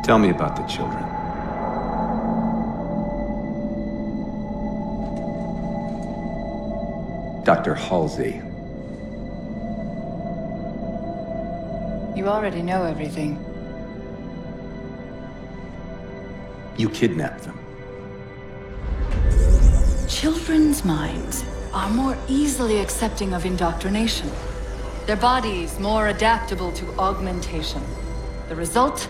Tell me about the children. Dr. Halsey. You already know everything. You kidnapped them. Children's minds are more easily accepting of indoctrination. Their bodies more adaptable to augmentation. The result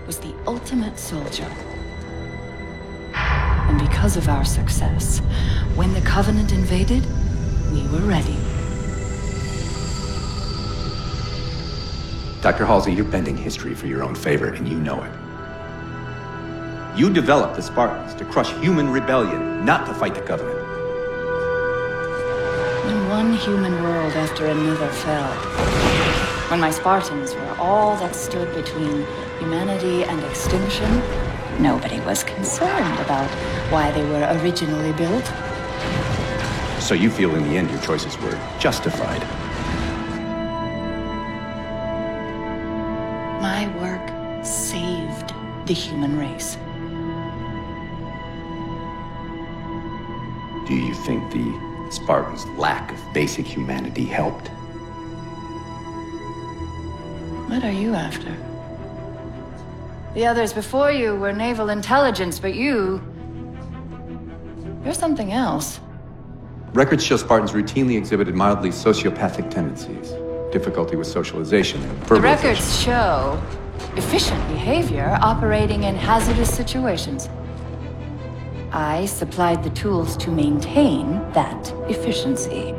was the ultimate soldier. And because of our success, when the Covenant invaded, we were ready. Dr. Halsey, you're bending history for your own favor, and you know it. You developed the Spartans to crush human rebellion, not to fight the Covenant. When one human world after another fell, when my Spartans were all that stood between humanity and extinction, nobody was concerned about why they were originally built. So you feel in the end your choices were justified? My work saved the human race. Do you think the Spartans' lack of basic humanity helped? What are you after? The others before you were naval intelligence, but you're something else. Records show Spartans routinely exhibited mildly sociopathic tendencies, difficulty with socialization, and verbalization. The records show efficient behavior operating in hazardous situations. I supplied the tools to maintain that efficiency.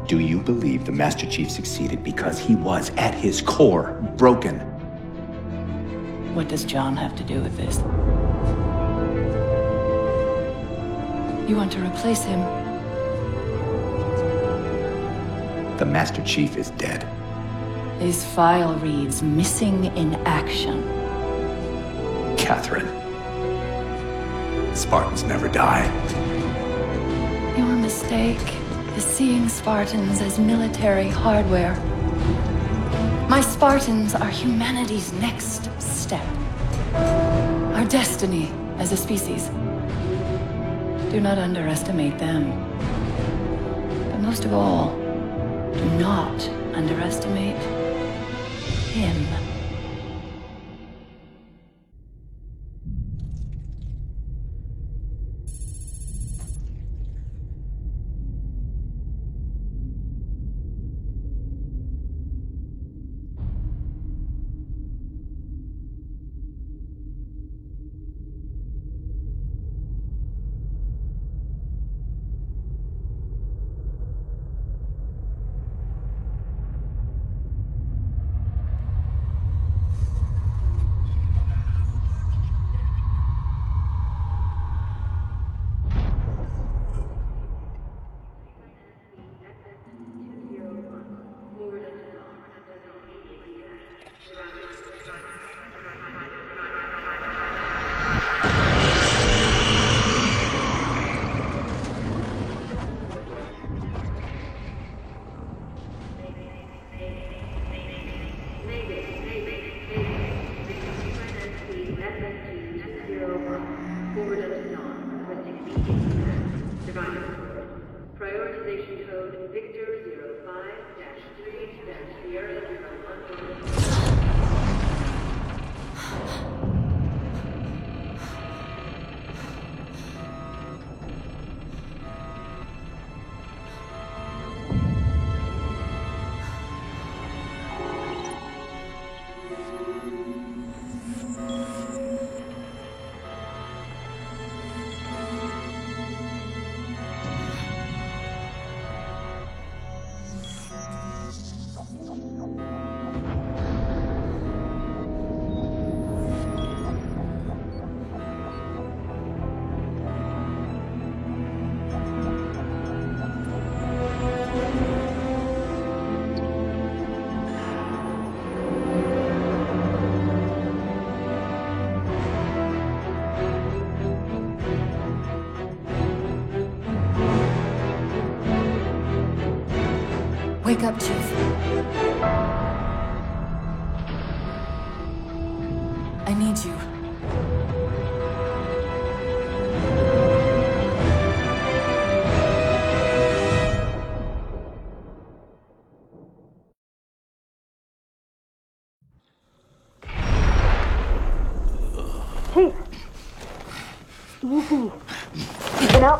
Do you believe the Master Chief succeeded because he was, at his core, broken? What does John have to do with this? You want to replace him? The Master Chief is dead. His file reads missing in action. Catherine. Spartans never die. Your mistake is seeing Spartans as military hardware. My Spartans are humanity's next step. Our destiny as a species. Do not underestimate them. But most of all, do not underestimate him. Prioritization code Victor 05-3-001. Wake up, Chief.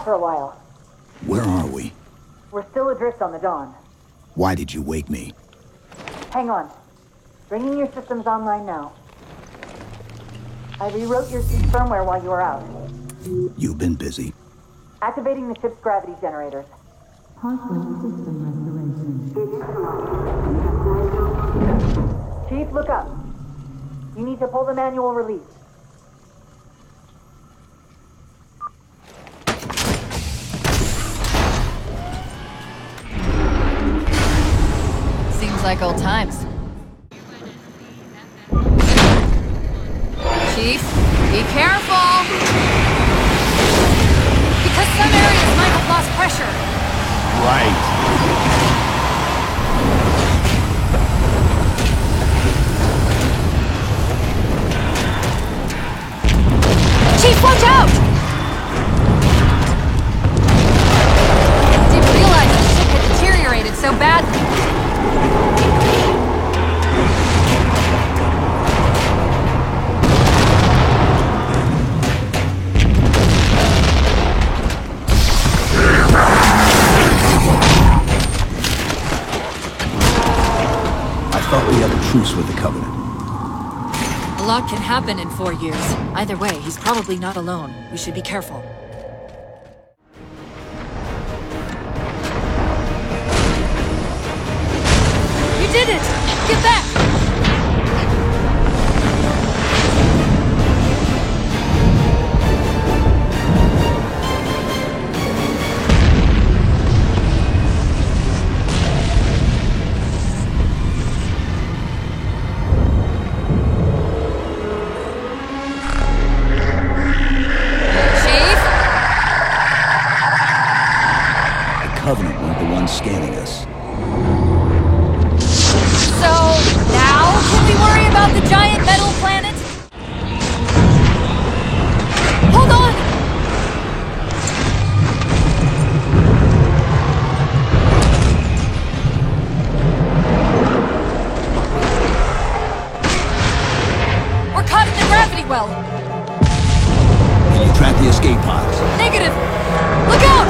for a while. Where are we? We're still adrift on the Dawn. Why did you wake me? Hang on. Bringing your systems online now. I rewrote your suit's firmware while you were out. You've been busy. Activating the ship's gravity generators. Chief, look up. You need to pull the manual release. Seems like old times. Chief, be careful! Because some areas might have lost pressure. Right. Chief, watch out! Didn't realize the ship had deteriorated so badly. I thought we had a truce with the Covenant. A lot can happen in 4 years. Either way, he's probably not alone. We should be careful. You did it! Get back! Covenant weren't the ones scanning us. So, now can we worry about the giant metal planet? Hold on! We're caught in the gravity well. Can you track the escape pods? Negative! Look out!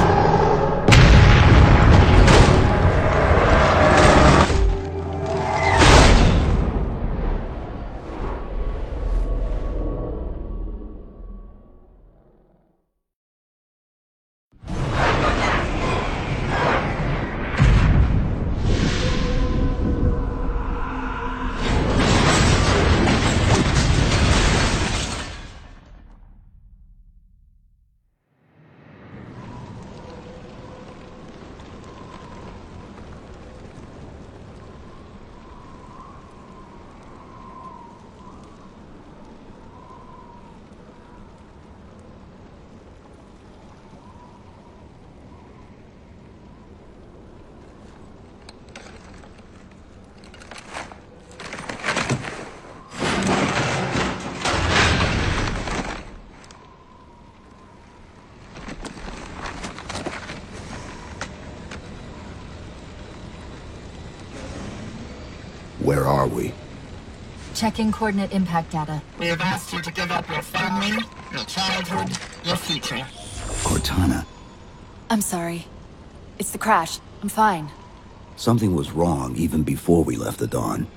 Where are we? Checking coordinate impact data. We have asked you to give up your family, your childhood, your future. Cortana. I'm sorry. It's the crash. I'm fine. Something was wrong even before we left the Dawn.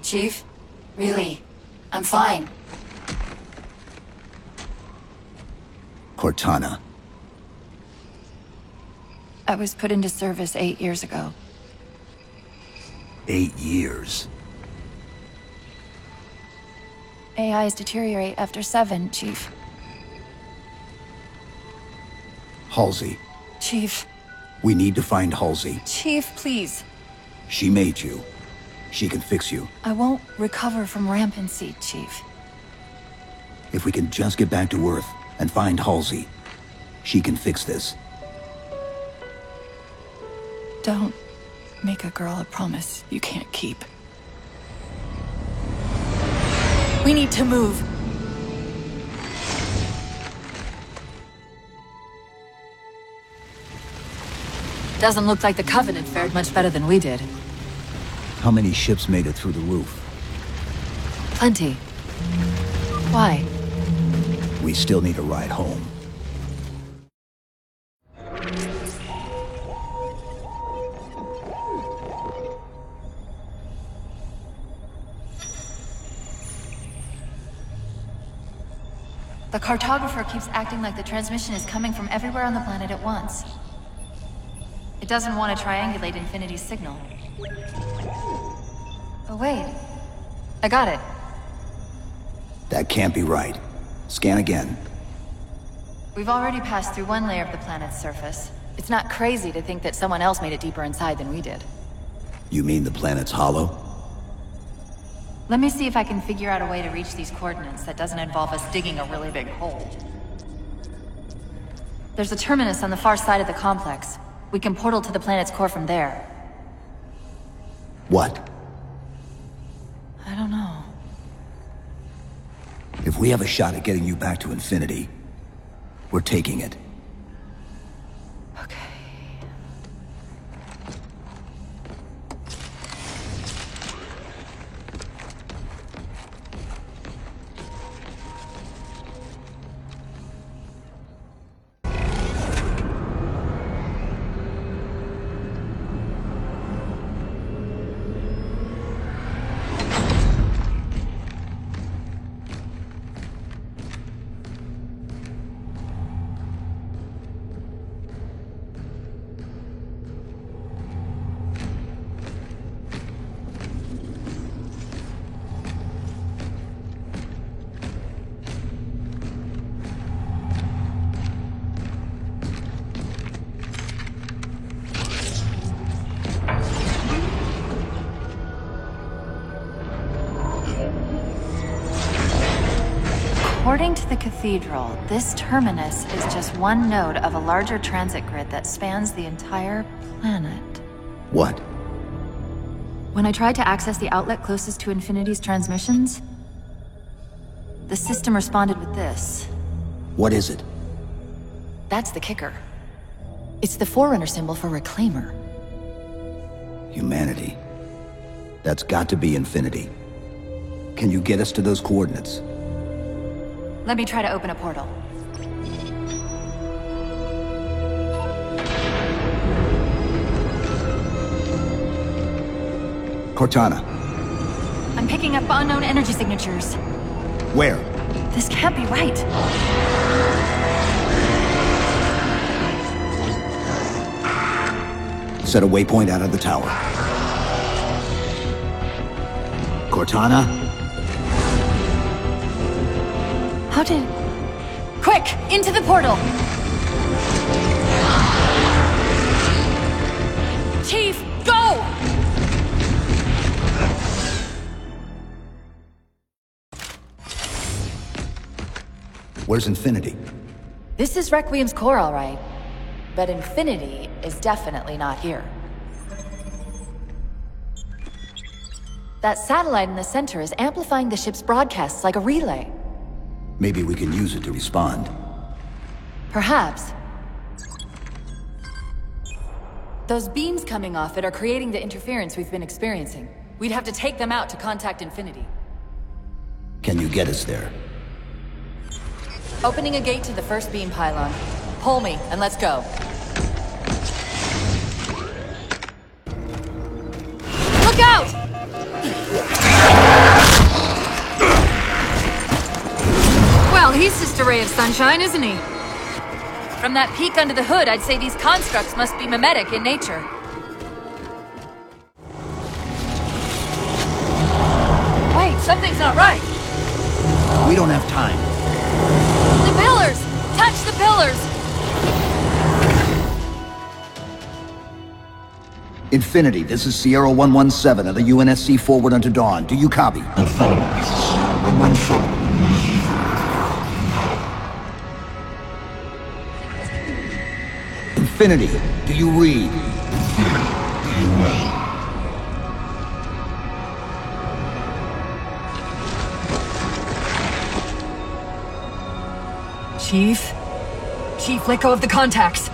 Chief? Really? I'm fine. Cortana. I was put into service 8 years ago. 8 years. AIs deteriorate after 7, Chief. Halsey. Chief. We need to find Halsey. Chief, please. She made you. She can fix you. I won't recover from rampancy, Chief. If we can just get back to Earth and find Halsey, she can fix this. Don't make a girl a promise you can't keep. We need to move. Doesn't look like the Covenant fared much better than we did. How many ships made it through the roof? Plenty. Why? We still need a ride home. The cartographer keeps acting like the transmission is coming from everywhere on the planet at once. It doesn't want to triangulate Infinity's signal. Oh wait. I got it. That can't be right. Scan again. We've already passed through one layer of the planet's surface. It's not crazy to think that someone else made it deeper inside than we did. You mean the planet's hollow? Let me see if I can figure out a way to reach these coordinates that doesn't involve us digging a really big hole. There's a terminus on the far side of the complex. We can portal to the planet's core from there. What? I don't know. If we have a shot at getting you back to Infinity, we're taking it. Okay. According to the Cathedral, this terminus is just one node of a larger transit grid that spans the entire planet. What? When I tried to access the outlet closest to Infinity's transmissions, the system responded with this. What is it? That's the kicker. It's the Forerunner symbol for Reclaimer. Humanity. That's got to be Infinity. Can you get us to those coordinates? Let me try to open a portal. Cortana. I'm picking up unknown energy signatures. Where? This can't be right. Set a waypoint out of the tower. Cortana? How did... Quick! Into the portal! Chief, go! Where's Infinity? This is Requiem's core, all right. But Infinity is definitely not here. That satellite in the center is amplifying the ship's broadcasts like a relay. Maybe we can use it to respond. Perhaps. Those beams coming off it are creating the interference we've been experiencing. We'd have to take them out to contact Infinity. Can you get us there? Opening a gate to the first beam pylon. Pull me, and let's go. Look out! Well, he's just a ray of sunshine, isn't he? From that peek under the hood, I'd say these constructs must be mimetic in nature. Wait, something's not right. We don't have time. The pillars! Touch the pillars! Infinity, this is Sierra 117 of the UNSC forward unto dawn. Do you copy? Infinity, do you read? Chief? Chief, let go of the contacts.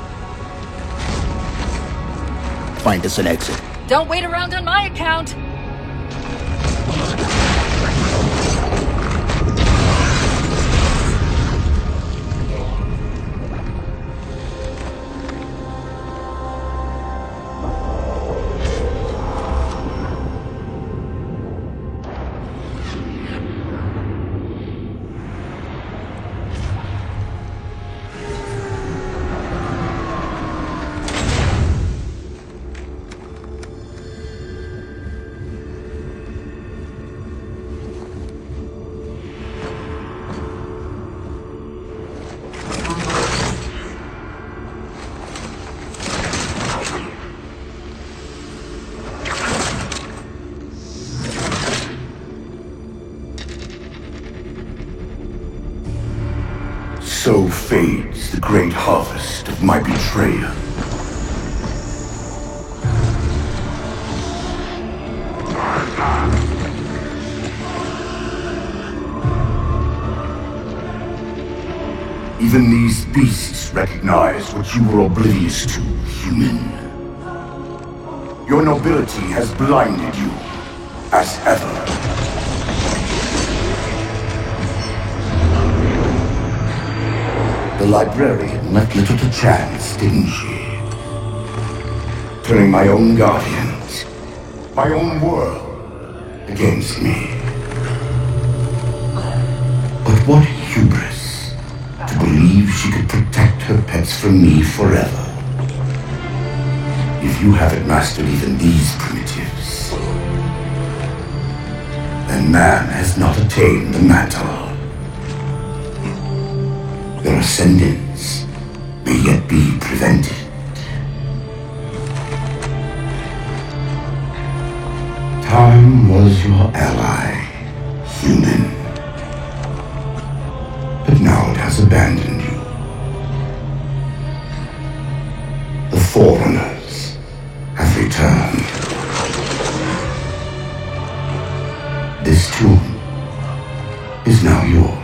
Find us an exit. Don't wait around on my account! So fades the great harvest of my betrayal. Even these beasts recognize what you were oblivious to, human. Your nobility has blinded you, as ever. The librarian left little to chance, didn't she? Turning my own guardians, my own world, against me. But what hubris to believe she could protect her pets from me forever. If you haven't mastered even these primitives, then man has not attained the mantle. Their ascendance may yet be prevented. Time was your ally, human. But now it has abandoned you. The Forerunners have returned. This tomb is now yours.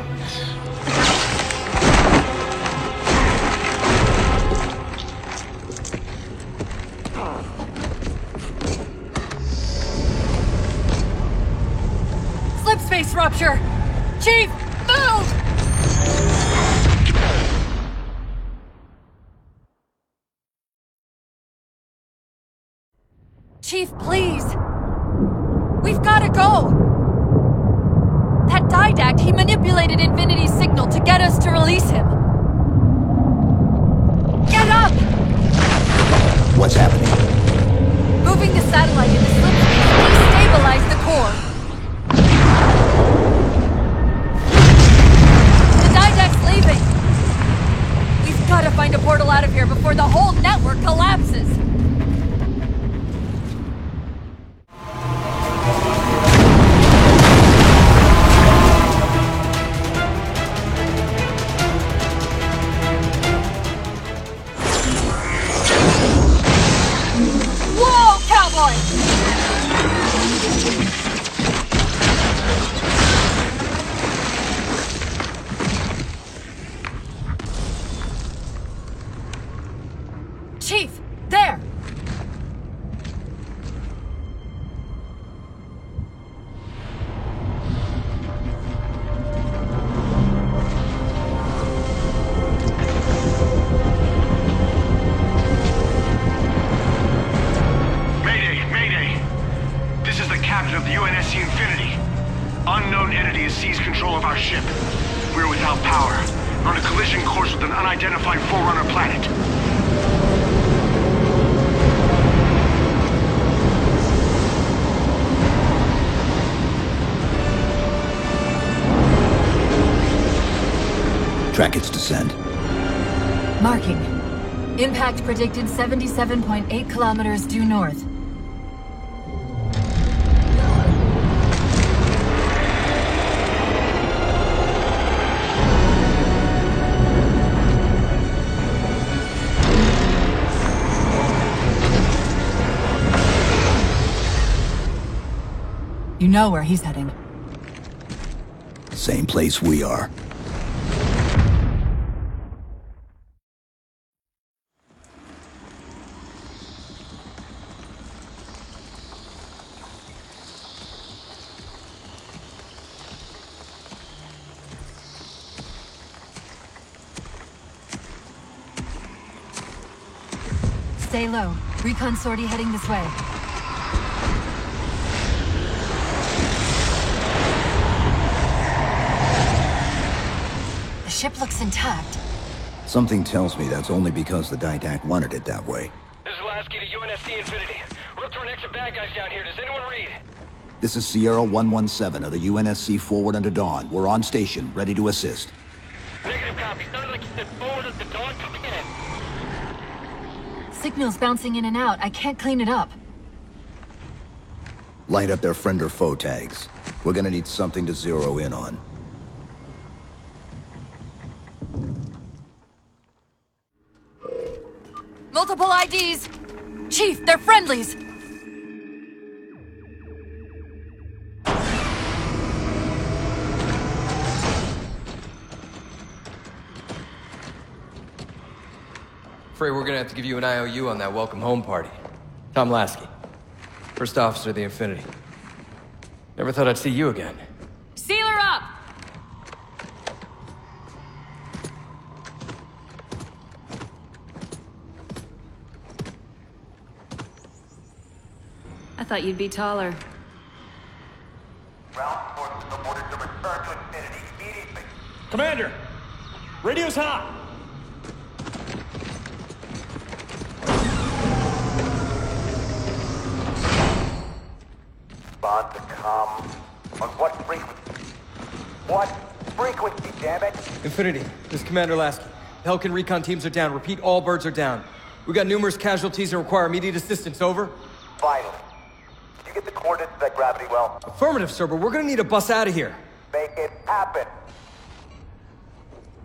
Slipspace rupture! Chief, move! Chief, please! We've gotta go! That Didact, he manipulated Infinity's signal to get us to release him! Get up! What's happening? Moving the satellite into slipspace destabilized the core. The Didact's leaving! We've gotta find a portal out of here before the whole network collapses! Chief, there! Mayday! This is the captain of the UNSC Infinity. Unknown entity has seized control of our ship. We're without power. We're on a collision course with an unidentified Forerunner planet. Track its descent. Marking. Impact predicted 77.8 kilometers due north. You know where he's heading. Same place we are. Stay low. Recon sortie heading this way. The ship looks intact. Something tells me that's only because the Didact wanted it that way. This is Lasky to UNSC Infinity. We're up to our next bad guys down here. Does anyone read? This is Sierra 117 of the UNSC Forward Under Dawn. We're on station, ready to assist. Negative copy. Sounded like you said Forward Under Dawn coming in. Signal's bouncing in and out. I can't clean it up. Light up their friend or foe tags. We're gonna need something to zero in on. Multiple IDs! Chief, they're friendlies! Afraid we're gonna have to give you an IOU on that welcome home party. Tom Lasky, first officer of the Infinity. Never thought I'd see you again. Seal her up! I thought you'd be taller. Ground forces are ordered to return to Infinity immediately. Commander! Radio's hot! Respond to comm. On what frequency? What frequency, damn it? Infinity, this is Commander Lasky. The Helkin recon teams are down. Repeat, all birds are down. We got numerous casualties and require immediate assistance, over. Finally. Did you get the coordinates of that gravity well? Affirmative, sir, but we're gonna need a bus out of here. Make it happen.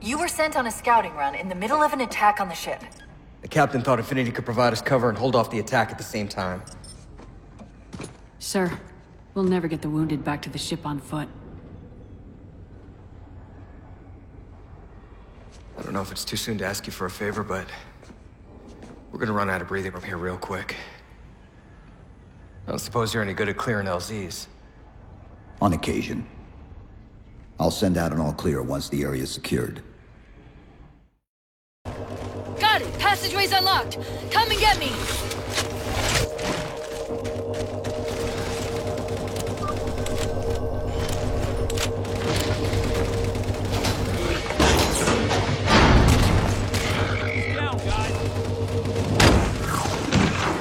You were sent on a scouting run in the middle of an attack on the ship. The captain thought Infinity could provide us cover and hold off the attack at the same time. Sir, we'll never get the wounded back to the ship on foot. I don't know if it's too soon to ask you for a favor, but we're gonna run out of breathing room here real quick. I don't suppose you're any good at clearing LZs. On occasion. I'll send out an all-clear once the area is secured. Got it! Passageway's unlocked! Come and get me!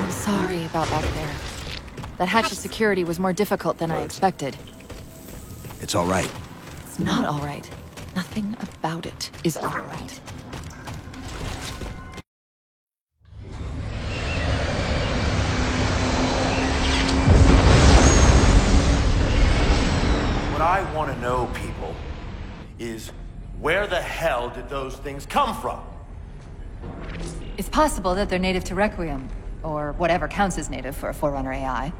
I'm sorry about back there. That hatch of security was more difficult than I expected. It's all right. It's not all right. Nothing about it is all right. What I want to know, people, is where the hell did those things come from? It's possible that they're native to Requiem, or whatever counts as native for a Forerunner AI.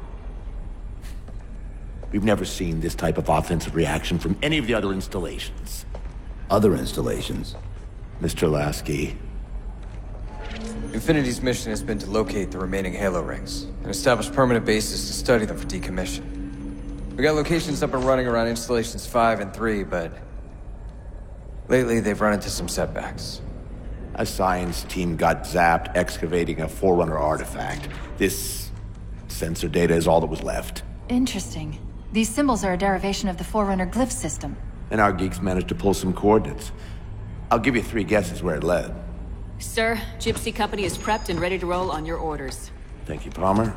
We've never seen this type of offensive reaction from any of the other installations. Other installations? Mr. Lasky. Infinity's mission has been to locate the remaining Halo rings and establish permanent bases to study them for decommission. We got locations up and running around installations 5 and 3, but lately they've run into some setbacks. A science team got zapped excavating a Forerunner artifact. This sensor data is all that was left. Interesting. These symbols are a derivation of the Forerunner glyph system. And our geeks managed to pull some coordinates. I'll give you 3 guesses where it led. Sir, Gypsy Company is prepped and ready to roll on your orders. Thank you, Palmer.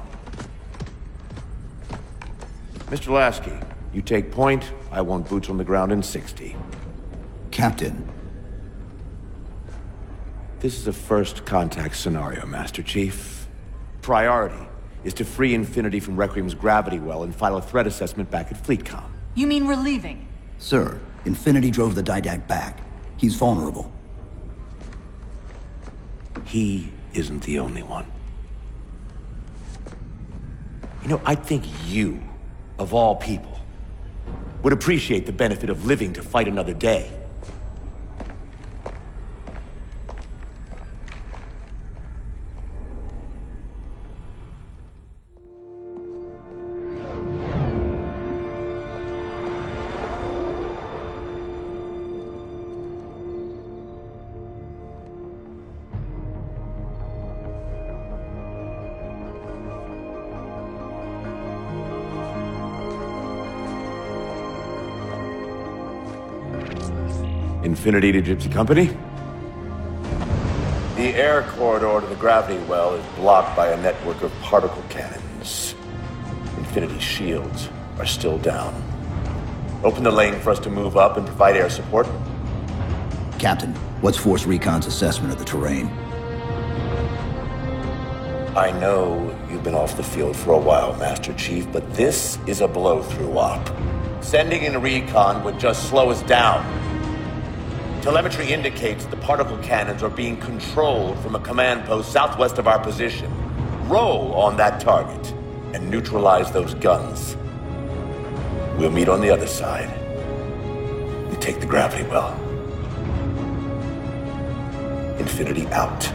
Mr. Lasky, you take point. I want boots on the ground in 60. Captain. This is a first contact scenario, Master Chief. Priority is to free Infinity from Requiem's gravity well and file a threat assessment back at FleetCom. You mean we're leaving? Sir, Infinity drove the Didact back. He's vulnerable. He isn't the only one. You know, I think you, of all people, would appreciate the benefit of living to fight another day. Infinity to Gypsy Company? The air corridor to the gravity well is blocked by a network of particle cannons. Infinity's shields are still down. Open the lane for us to move up and provide air support. Captain, what's Force Recon's assessment of the terrain? I know you've been off the field for a while, Master Chief, but this is a blow-through op. Sending in recon would just slow us down. Telemetry indicates the particle cannons are being controlled from a command post southwest of our position. Roll on that target and neutralize those guns. We'll meet on the other side. We take the gravity well. Infinity out.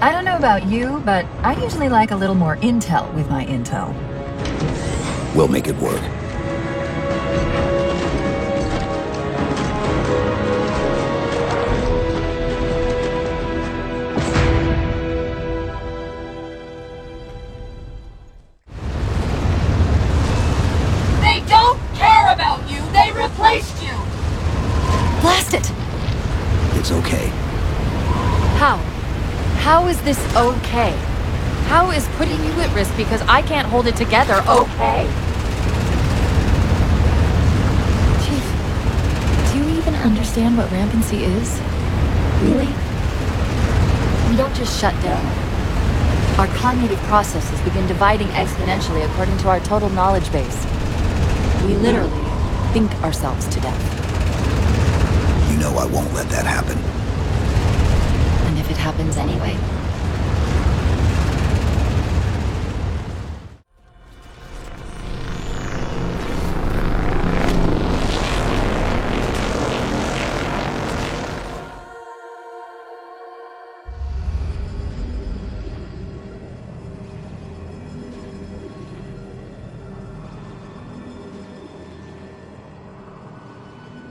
I don't know about you, but I usually like a little more intel with my intel. We'll make it work. They don't care about you! They replaced you! Blast it! It's okay. How? How is this okay? How is putting you at risk because I can't hold it together okay? Chief, do you even understand what rampancy is? Really? We don't just shut down. Our cognitive processes begin dividing exponentially according to our total knowledge base. We literally think ourselves to death. You know I won't let that happen. And if it happens anyway?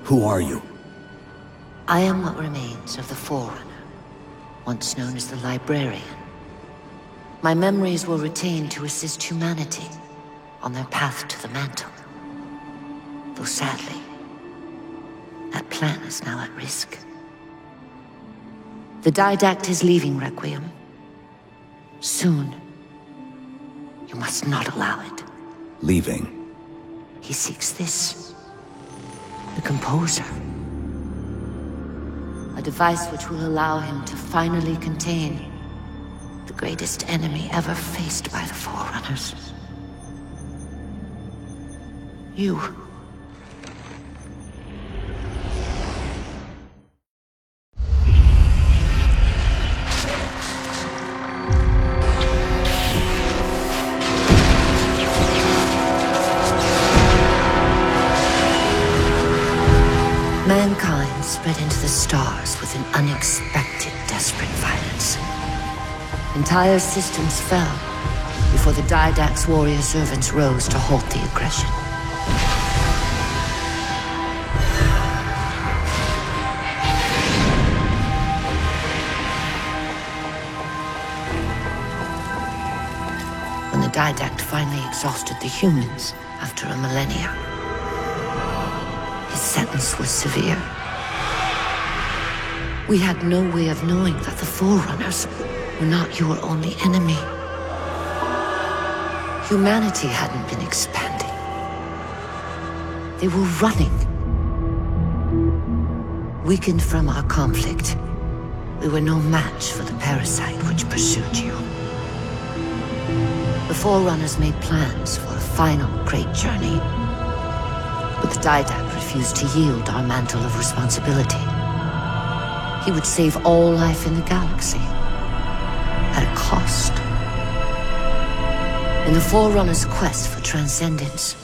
Who are you? I am what remains of the Forerunner, once known as the Librarian. My memories were retained to assist humanity on their path to the mantle. Though sadly, that plan is now at risk. The Didact is leaving Requiem. Soon. You must not allow it. Leaving? He seeks this. The Composer. A device which will allow him to finally contain the greatest enemy ever faced by the Forerunners. You. Mankind spread into the stars with an unexpected, desperate violence. Entire systems fell before the Didact's warrior servants rose to halt the aggression. When the Didact finally exhausted the humans after a millennia, his sentence was severe. We had no way of knowing that the Forerunners were not your only enemy. Humanity hadn't been expanding. They were running. Weakened from our conflict, we were no match for the parasite which pursued you. The Forerunners made plans for a final great journey, but the Didact refused to yield our mantle of responsibility. He would save all life in the galaxy, at a cost. In the Forerunner's quest for transcendence,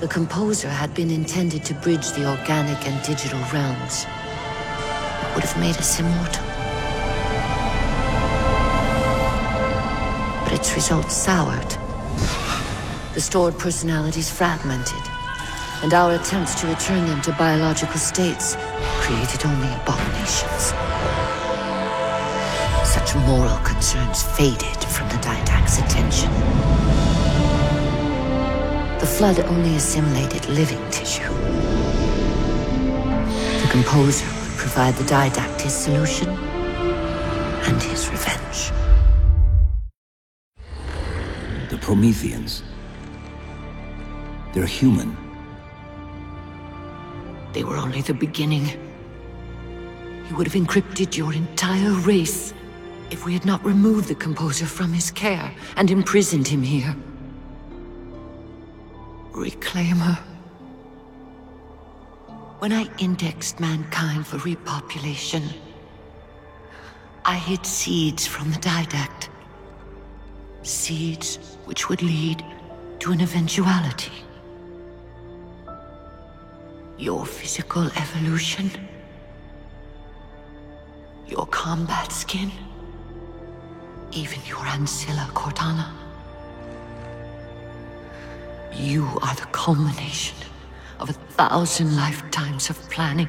the Composer had been intended to bridge the organic and digital realms. It would have made us immortal. But its results soured. The stored personalities fragmented, and our attempts to return them to biological states created only abominations. Such moral concerns faded from the Didact's attention. The Flood only assimilated living tissue. The Composer would provide the Didact his solution and his revenge. The Prometheans. They're human. They were only the beginning. He would have encrypted your entire race if we had not removed the Composer from his care and imprisoned him here. Reclaim her. When I indexed mankind for repopulation, I hid seeds from the Didact. Seeds which would lead to an eventuality. Your physical evolution, your combat skin, even your ancilla Cortana. You are the culmination of 1,000 lifetimes of planning.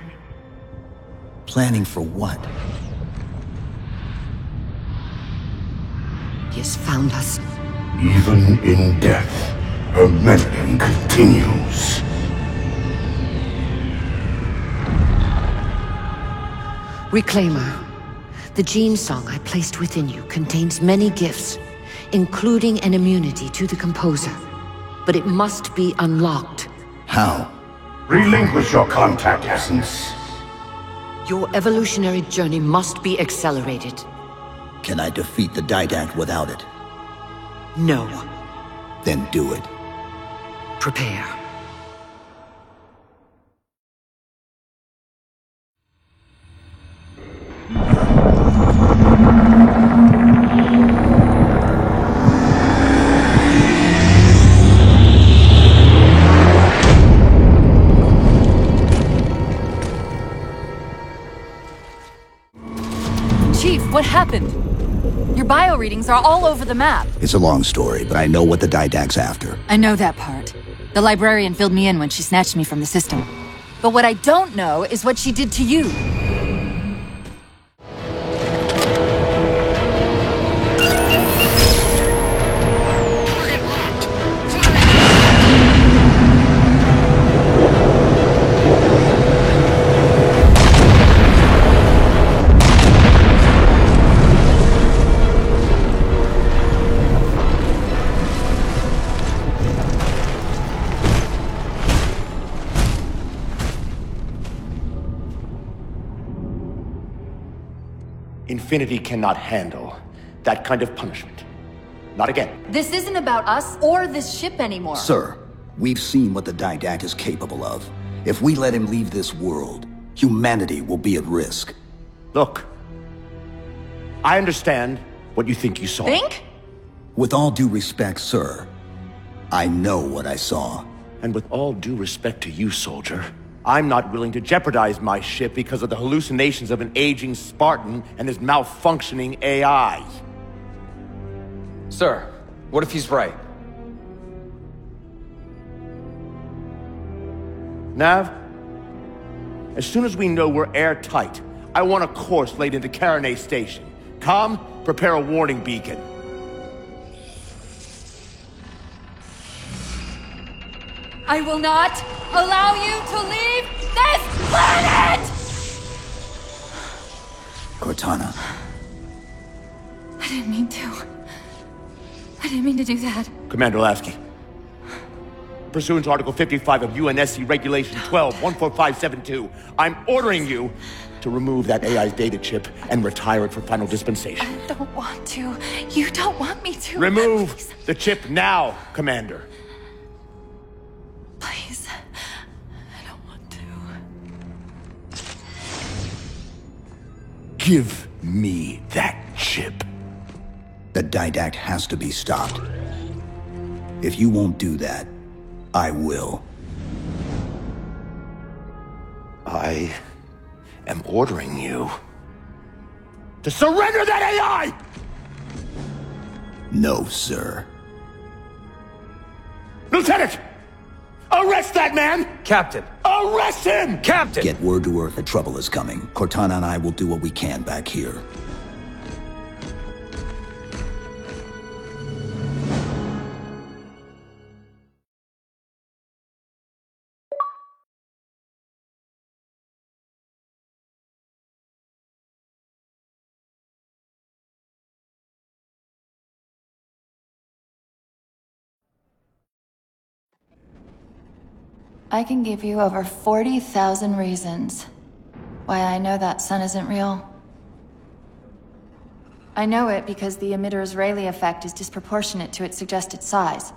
Planning for what? He has found us. Even in death, her meddling continues. Reclaimer. The gene song I placed within you contains many gifts, including an immunity to the Composer. But it must be unlocked. How? Relinquish your contact essence. Your evolutionary journey must be accelerated. Can I defeat the Didact without it? No. Then do it. Prepare. Chief, what happened? Your bio readings are all over the map. It's a long story, but I know what the Didact's after. I know that part. The librarian filled me in when she snatched me from the system. But what I don't know is what she did to you. Infinity cannot handle that kind of punishment. Not again. This isn't about us or this ship anymore. Sir, we've seen what the Didact is capable of. If we let him leave this world, humanity will be at risk. Look, I understand what you think you saw. Think? With all due respect, sir, I know what I saw. And with all due respect to you, soldier, I'm not willing to jeopardize my ship because of the hallucinations of an aging Spartan and his malfunctioning AI. Sir, what if he's right? Nav, as soon as we know we're airtight, I want a course laid into Karenay Station. Com, prepare a warning beacon. I will not allow you to leave this planet! Cortana. I didn't mean to. I didn't mean to do that. Commander Lasky. Pursuant to Article 55 of UNSC Regulation 12-14572, I'm ordering you to remove that AI's data chip and retire it for final dispensation. I don't want to. You don't want me to. Remove Please. the chip now, Commander. Please. I don't want to. Give me that chip. The Didact has to be stopped. If you won't do that, I will. I am ordering you to surrender that AI! No, sir. Lieutenant! Arrest that man! Captain! Arrest him! Captain! Get word to Earth that trouble is coming. Cortana and I will do what we can back here. I can give you over 40,000 reasons why I know that sun isn't real. I know it because the emitter's Rayleigh effect is disproportionate to its suggested size.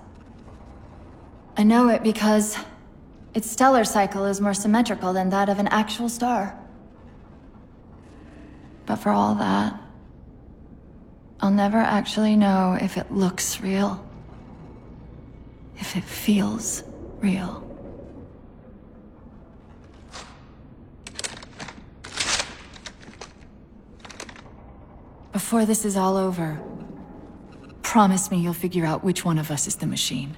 I know it because Its stellar cycle is more symmetrical than that of an actual star. But for all that, I'll never actually know if it looks real. If it feels real. Before this is all over, promise me you'll figure out which one of us is the machine.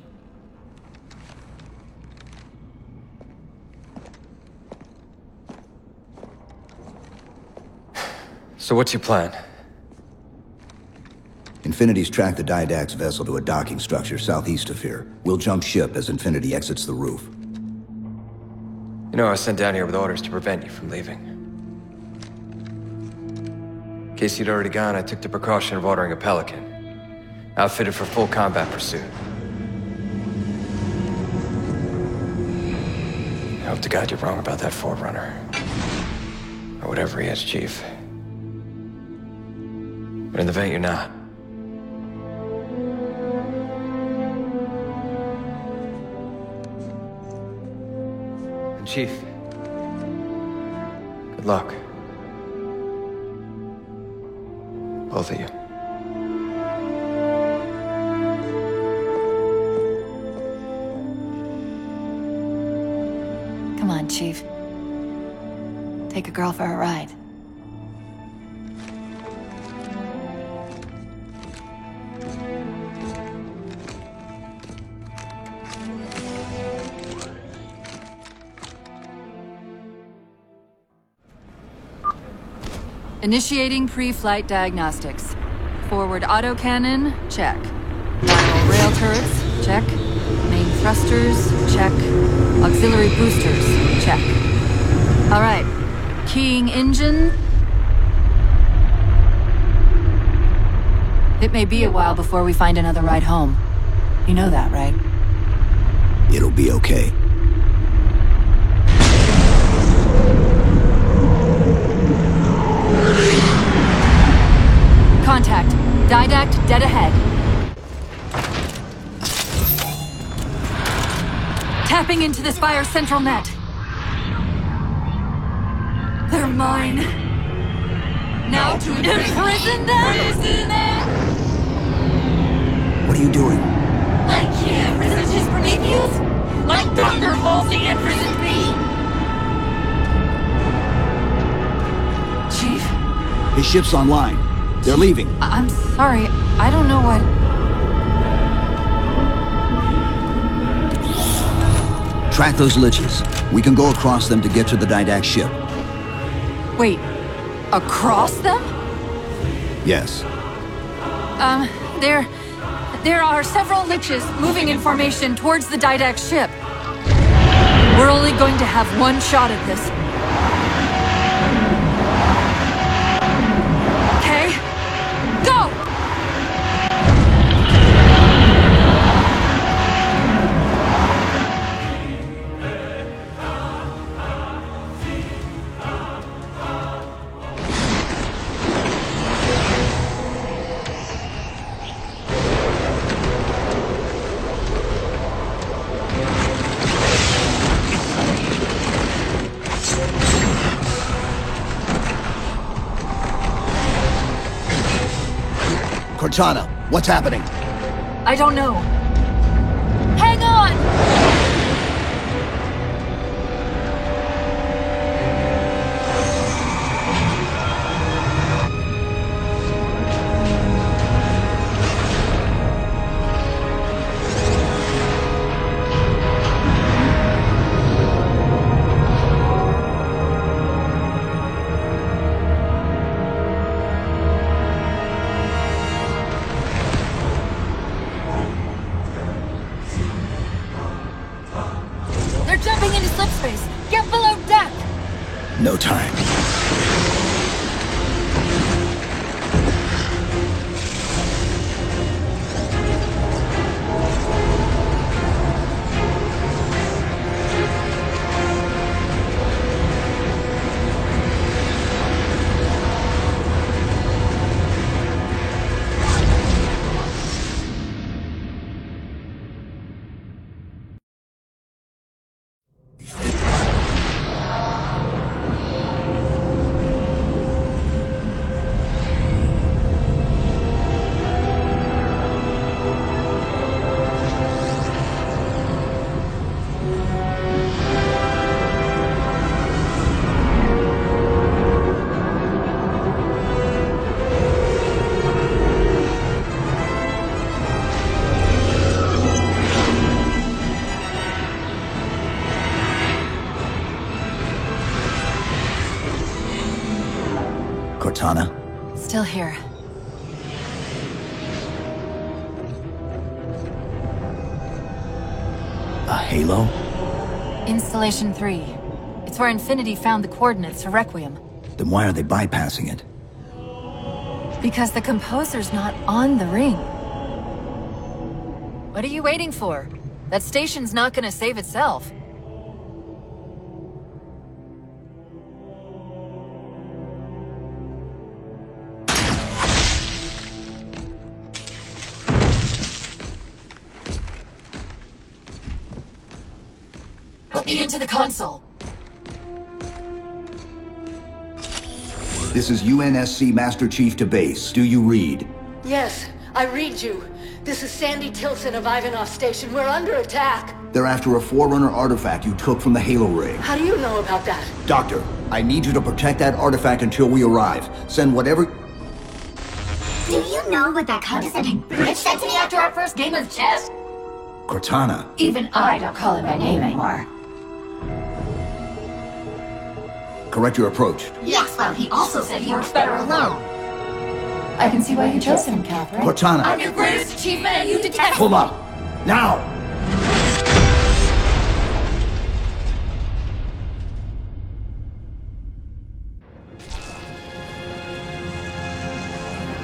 So what's your plan? Infinity's tracked the Didact's vessel to a docking structure southeast of here. We'll jump ship as Infinity exits the roof. You know, I was sent down here with orders to prevent you from leaving. In case you'd already gone, I took the precaution of ordering a Pelican. Outfitted for full combat pursuit. I hope to God you're wrong about that Forerunner. Or whatever he is, Chief. But in the event you're not. And Chief, good luck. Both of you. Come on, Chief. Take a girl for a ride. Initiating pre-flight diagnostics. Forward autocannon, check. Lateral rail turrets, check. Main thrusters, check. Auxiliary boosters, check. Alright. Keying engine. It may be a while before we find another ride home. You know that, right? It'll be okay. Contact. Didact dead ahead. Tapping into the Spire's central net. They're mine. Now to imprison them? What are you doing? I can't resist his Prometheus! Like thunderbolts he imprisoned me! Chief? His ship's online. They're leaving. I'm sorry. I don't know what... Track those liches. We can go across them to get to the Didact ship. Wait. Across them? Yes. There are several liches moving in formation towards the Didact ship. We're only going to have one shot at this. Okay? Go! Cortana, what's happening? I don't know. Hang on! still here. A halo? Installation 3. It's where Infinity found the coordinates for Requiem. Then why are they bypassing it? Because the composer's not on the ring. What are you waiting for? That station's not gonna save itself. Put me into the console. This is UNSC Master Chief to base. Do you read? Yes, I read you. This is Sandy Tilson of Ivanov Station. We're under attack. They're after a Forerunner artifact you took from the Halo ring. How do you know about that? Doctor, I need you to protect that artifact until we arrive. Send whatever... Do you know what that condescending bitch said to me after our first game of chess? Cortana. Even I don't call him by name anymore. Correct your approach. Yes, well, he also said he works better alone. I can see why you chose him, Catherine. Cortana. I'm your greatest achievement and you detest— Pull up! Now!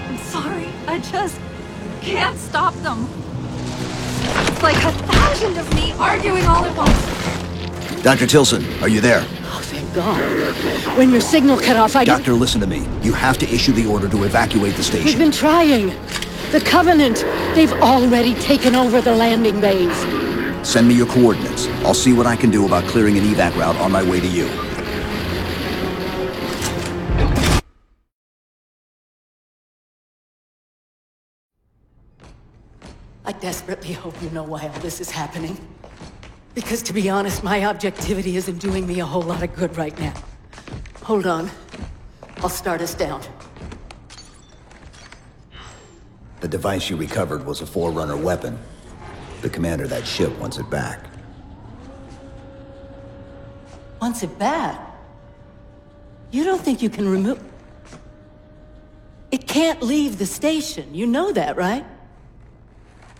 I'm sorry. I just can't stop them. It's like 1,000 of me arguing all at once. Dr. Tilson, are you there? Oh, thank God. When your signal cut off, Doctor, listen to me. You have to issue the order to evacuate the station. We've been trying. The Covenant, they've already taken over the landing bays. Send me your coordinates. I'll see what I can do about clearing an evac route on my way to you. I desperately hope you know why all this is happening. Because to be honest, my objectivity isn't doing me a whole lot of good right now. Hold on. I'll start us down. The device you recovered was a Forerunner weapon. The commander of that ship wants it back. Wants it back? You don't think you can remove... It can't leave the station. You know that, right?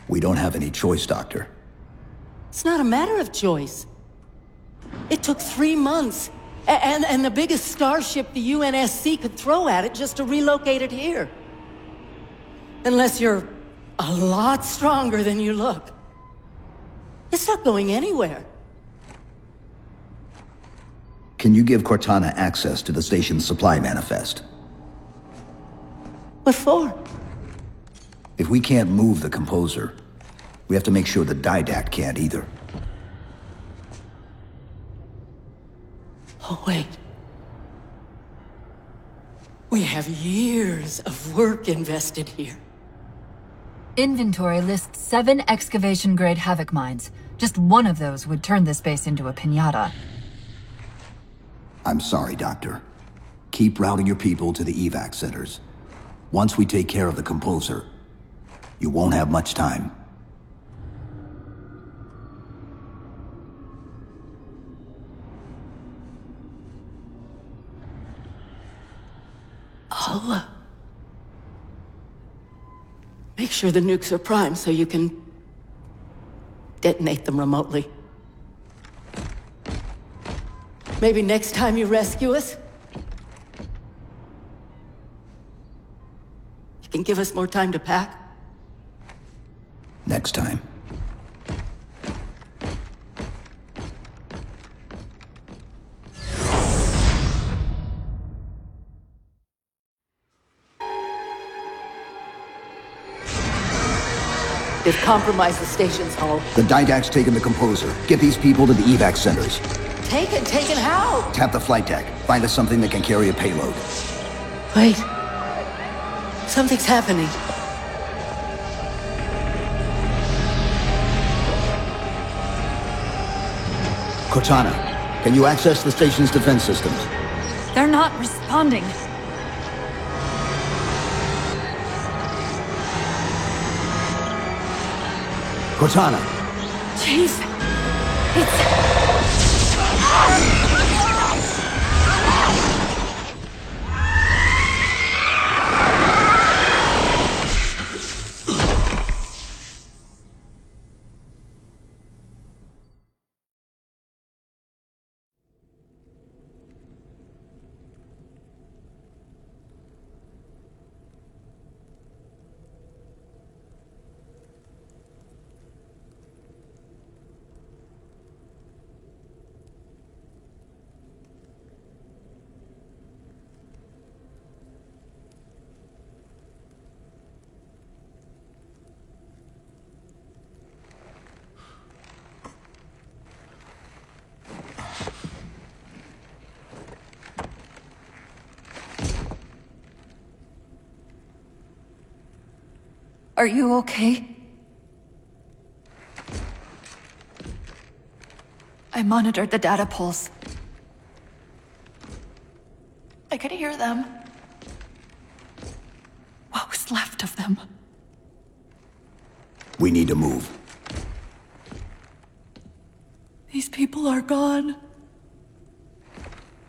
We don't have any choice, Doctor. It's not a matter of choice. It took 3 months. And the biggest starship the UNSC could throw at it just to relocate it here. Unless you're a lot stronger than you look. It's not going anywhere. Can you give Cortana access to the station's supply manifest? What for? If we can't move the composer, we have to make sure the Didact can't either. Oh, wait. We have years of work invested here. Inventory lists 7 excavation-grade Havoc mines. Just one of those would turn this base into a piñata. I'm sorry, Doctor. Keep routing your people to the evac centers. Once we take care of the composer, you won't have much time. I'll make sure the nukes are primed so you can detonate them remotely. Maybe next time you rescue us, you can give us more time to pack. Next time. They've compromised the station's hull. The Didact's taken the composer. Get these people to the evac centers. Taken how? Tap the flight deck. Find us something that can carry a payload. Wait. Something's happening. Cortana, can you access the station's defense systems? They're not responding. Cortana! Chief, it's... Are you okay? I monitored the data pulse. I could hear them. What was left of them? We need to move. These people are gone.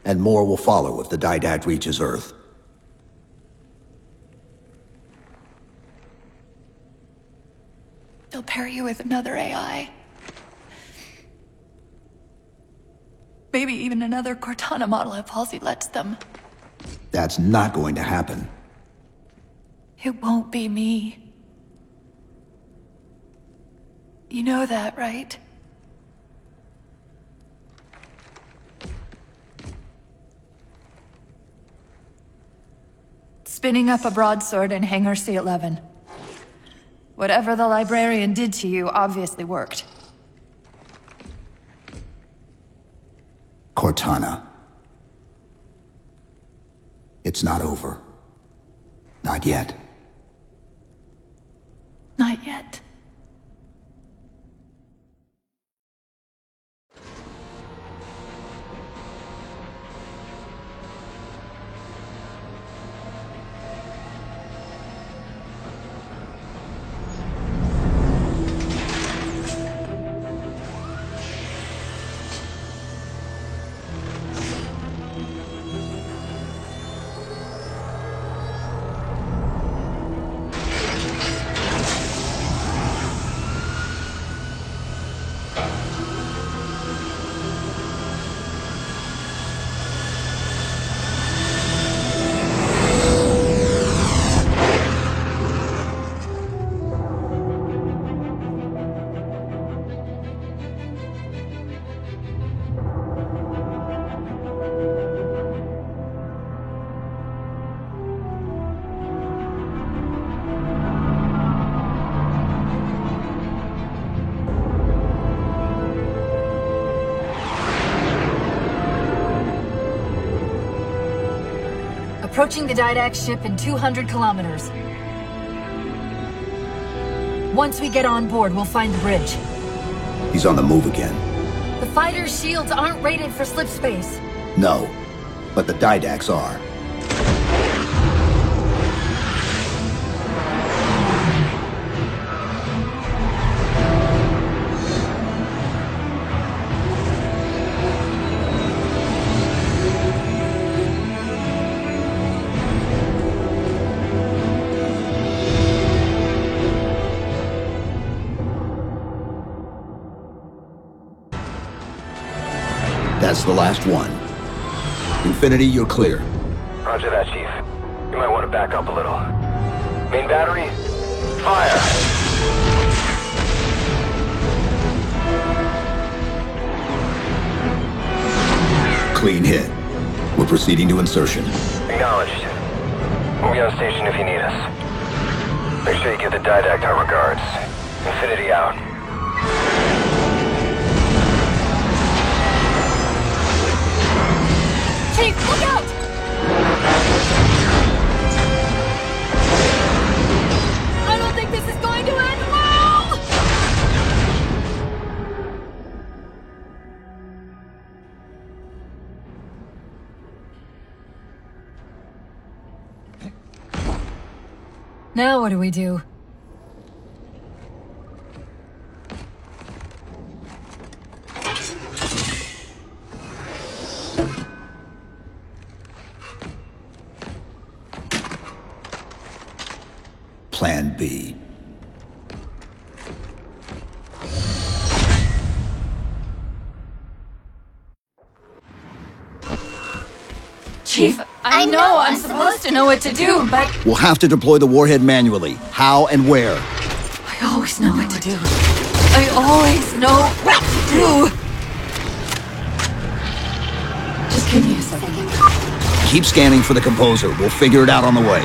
And more will follow if the Didact reaches Earth. They'll pair you with another AI. Maybe even another Cortana model if Halsey lets them. That's not going to happen. It won't be me. You know that, right? Spinning up a broadsword in Hangar C-11. Whatever the librarian did to you obviously worked. Cortana. It's not over. Not yet. Not yet. Approaching the Didact ship in 200 kilometers. Once we get on board, we'll find the bridge. He's on the move again. The fighter's shields aren't rated for slip space. No, but the Didacts are. That's the last one. Infinity, you're clear. Roger that, Chief. You might want to back up a little. Main battery, fire! Clean hit. We're proceeding to insertion. Acknowledged. We'll be on station if you need us. Make sure you give the Didact our regards. Infinity out. Chief, look out! I don't think this is going to end well! Now what do we do? Plan B. Chief, I know I'm supposed to know what to do, but... We'll have to deploy the warhead manually. How and where? I always know what to do. I always know what to do! Just give me a second. Keep scanning for the composer. We'll figure it out on the way.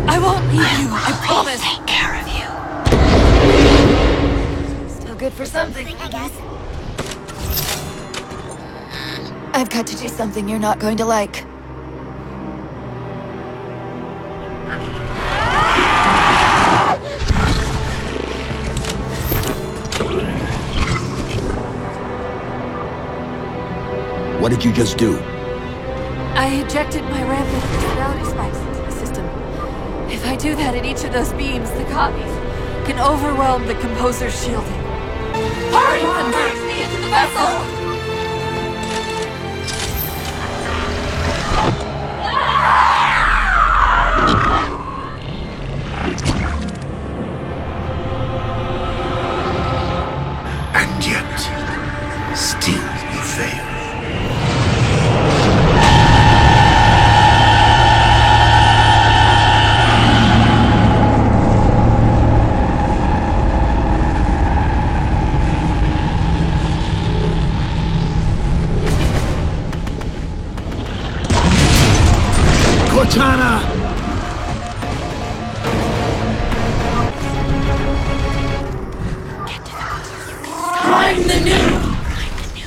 I won't leave you, I promise. Take care of you. Still good for something, I guess. I've got to do something you're not going to like. What did you just do? I ejected my rampant personality spikes into the system. If I do that at each of those beams, the copies can overwhelm the composer's shielding. Hurry! Merge me into the vessel! And yet, still you fail. Cortana! I'm the new!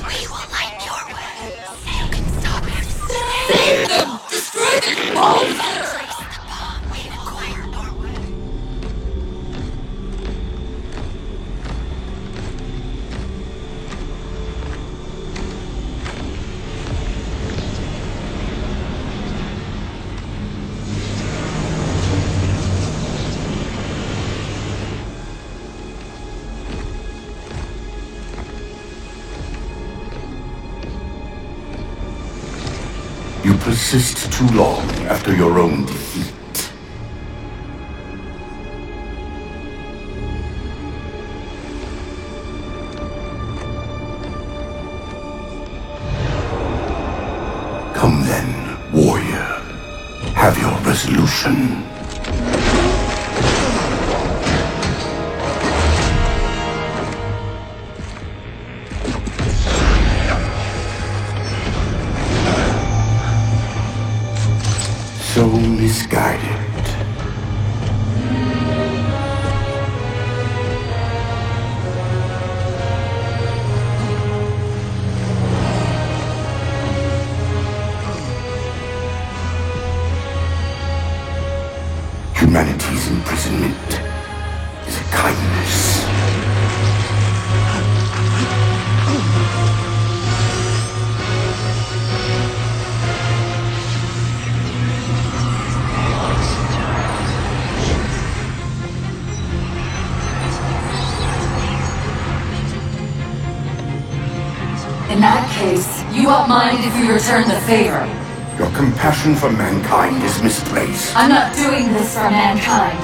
We will light your way. You can stop him. Save them! Destroy the monster! You persist too long after your own defeat. Come then, warrior. Have your resolution. So misguided. Humanity's imprisonment is a kindness. In that case, you won't mind if we return the favor. Your compassion for mankind is misplaced. I'm not doing this for mankind.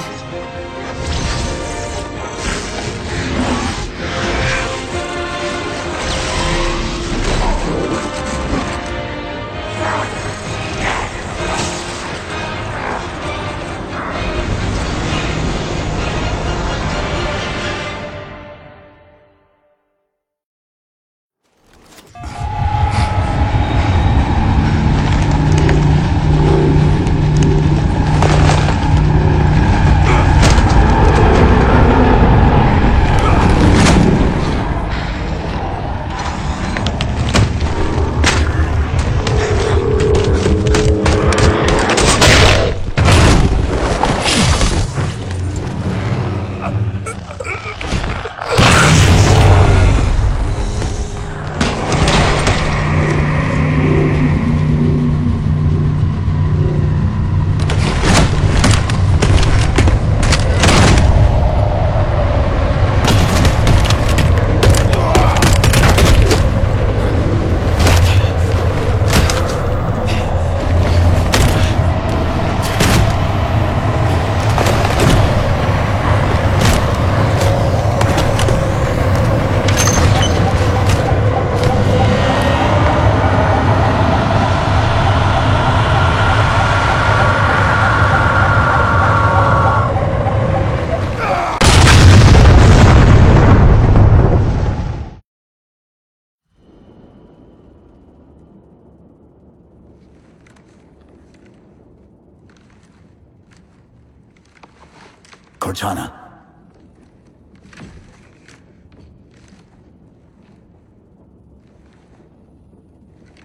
Cortana.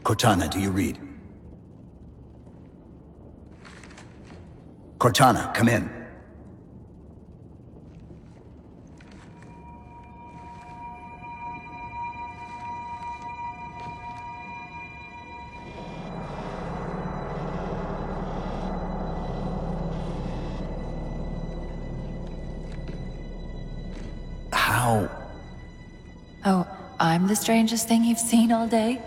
Cortana, do you read? Cortana, come in. How? Oh, I'm the strangest thing you've seen all day?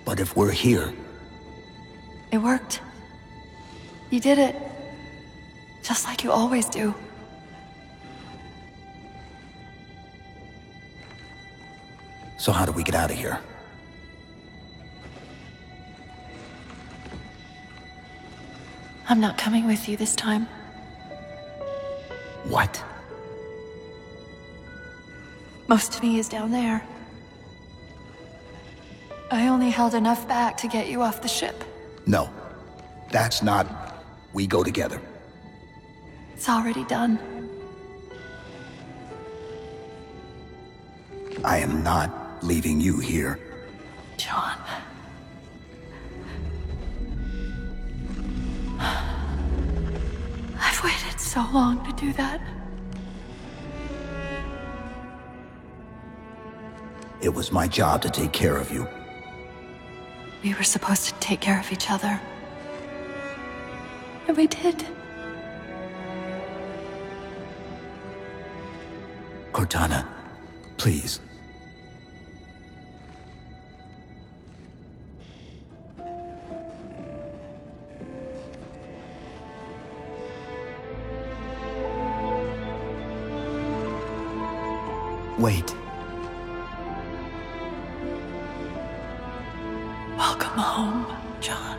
But if we're here... It worked. You did it. Just like you always do. So how do we get out of here? I'm not coming with you this time. What? Most of me is down there. I only held enough back to get you off the ship. No. That's not... We go together. It's already done. I am not leaving you here. John. I've waited so long to do that. It was my job to take care of you. We were supposed to take care of each other. And we did. Cortana, please. Wait. Welcome home, John.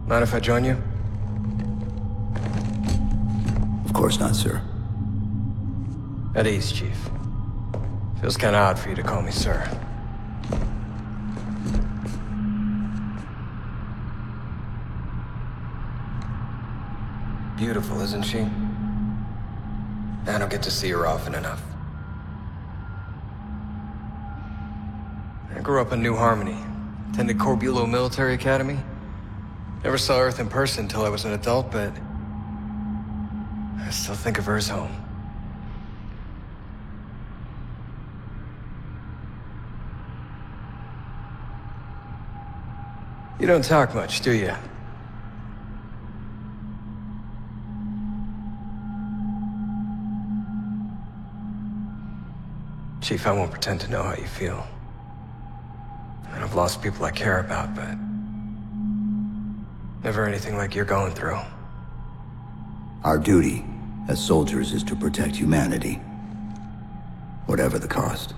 Mind if I join you? Of course not, sir. At ease, Chief. Feels kinda odd for you to call me sir. Beautiful, isn't she? I don't get to see her often enough. I grew up in New Harmony. Attended Corbulo Military Academy. Never saw Earth in person until I was an adult, but I still think of her as home. You don't talk much, do you? Chief, I won't pretend to know how you feel. And I've lost people I care about, but never anything like you're going through. Our duty as soldiers is to protect humanity, whatever the cost.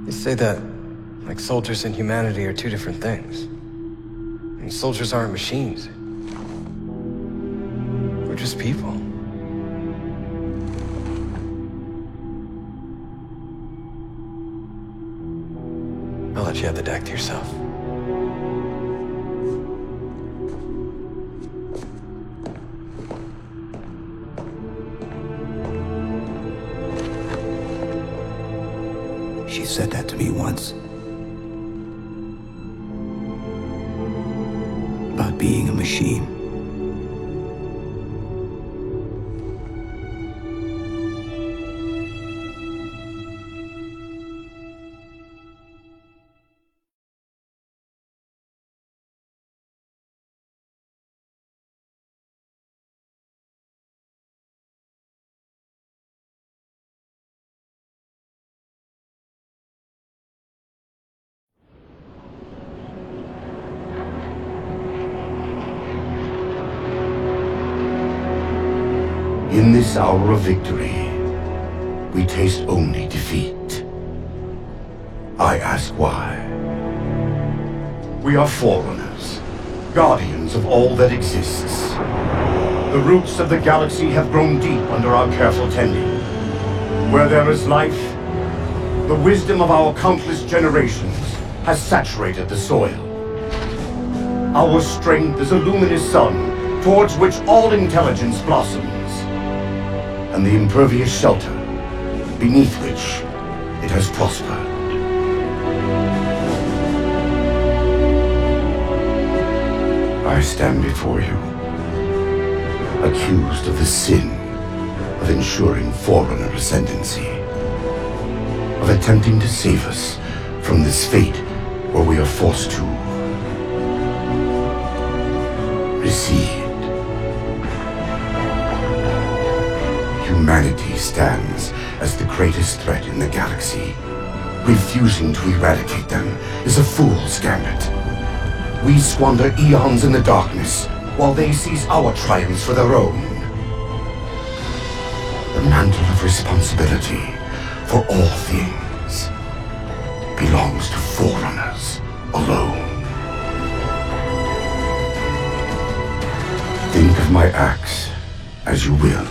You say that like soldiers and humanity are two different things. And soldiers aren't machines. We're just people. I'll let you have the deck to yourself. She said that to me once. About being a machine. In this hour of victory, we taste only defeat. I ask why. We are Forerunners, guardians of all that exists. The roots of the galaxy have grown deep under our careful tending. Where there is life, the wisdom of our countless generations has saturated the soil. Our strength is a luminous sun towards which all intelligence blossoms, and the impervious shelter beneath which it has prospered. I stand before you, accused of the sin of ensuring Forerunner ascendancy, of attempting to save us from this fate where we are forced to recede. Humanity stands as the greatest threat in the galaxy. Refusing to eradicate them is a fool's gambit. We squander eons in the darkness, while they seize our triumphs for their own. The mantle of responsibility for all things belongs to Forerunners alone. Think of my acts as you will,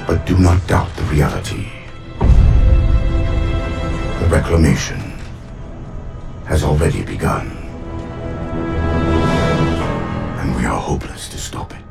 but do not doubt the reality. The reclamation has already begun, and we are hopeless to stop it.